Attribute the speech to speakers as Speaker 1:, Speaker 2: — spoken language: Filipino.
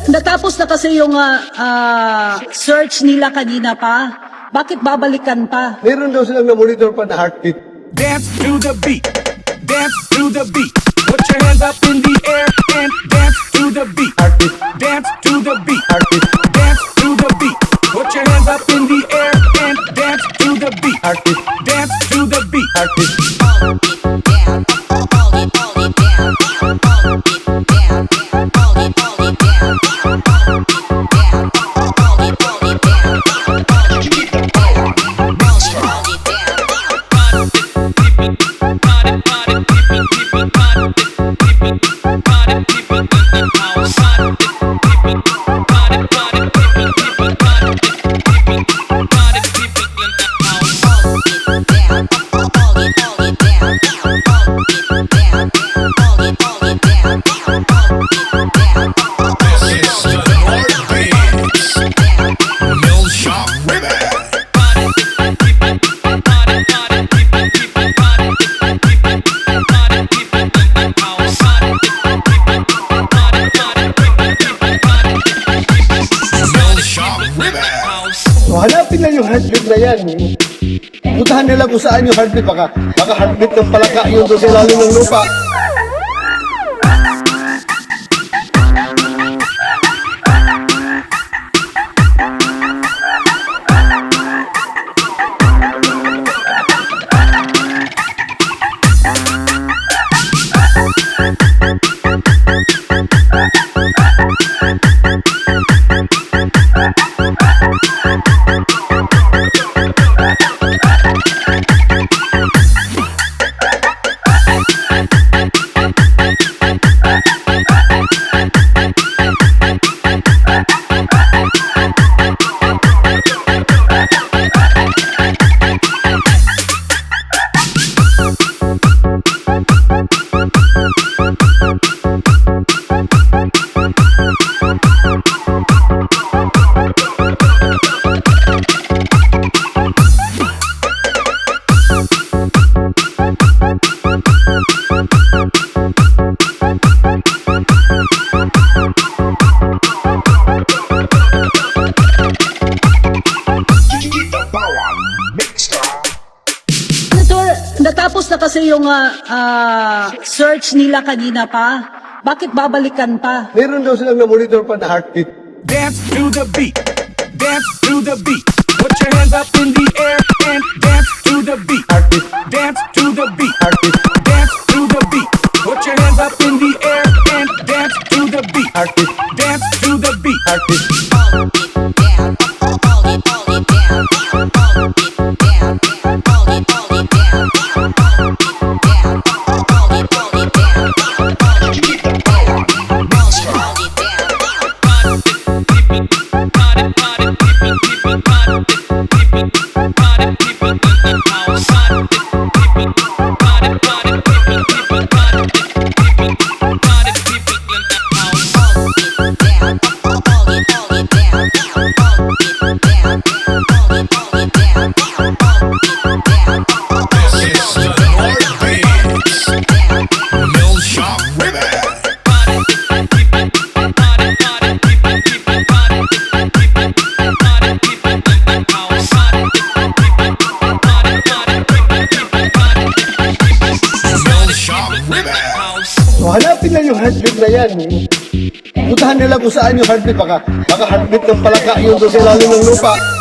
Speaker 1: natapos na kasi yung search nila kanina pa. Bakit babalikan pa?
Speaker 2: Meron daw silang na-monitor pa na heartbeat.
Speaker 3: Dance to the beat. Dance to the beat. Put your hands up in the air and dance to the beat.
Speaker 2: Heartbeat.
Speaker 3: Dance to the beat.
Speaker 2: Heartbeat.
Speaker 3: Dance to the beat. Put your hands up in the air and dance to the beat.
Speaker 2: Heartbeat.
Speaker 3: Dance to the beat.
Speaker 2: Heartbeat. So, hanapin lang yung heartbeat na yan. Puntahan nila kung saan yung heartbeat. Baka heartbeat ng palaka yun doon sa ilalim ng lupa.
Speaker 1: Natapos na kasi yung search nila kanina pa. Bakit babalikan pa?
Speaker 2: Meron daw silang na-monitor pa na heartbeat.
Speaker 3: Dance to the beat. Dance to the beat. Put your hands up in the air and dance to the beat.
Speaker 2: Heartbeat.
Speaker 3: Dance to the beat.
Speaker 2: Heartbeat.
Speaker 3: Dance to the beat. Put your hands up in the air and dance to the beat.
Speaker 2: Heartbeat.
Speaker 3: Dance to the beat.
Speaker 2: Heartbeat. So, hanapin lang yung heartbeat na yan. Puntahan nila kung saan yung heartbeat. Baka heartbeat ng palaka yun doon sa ilalim ng lupa.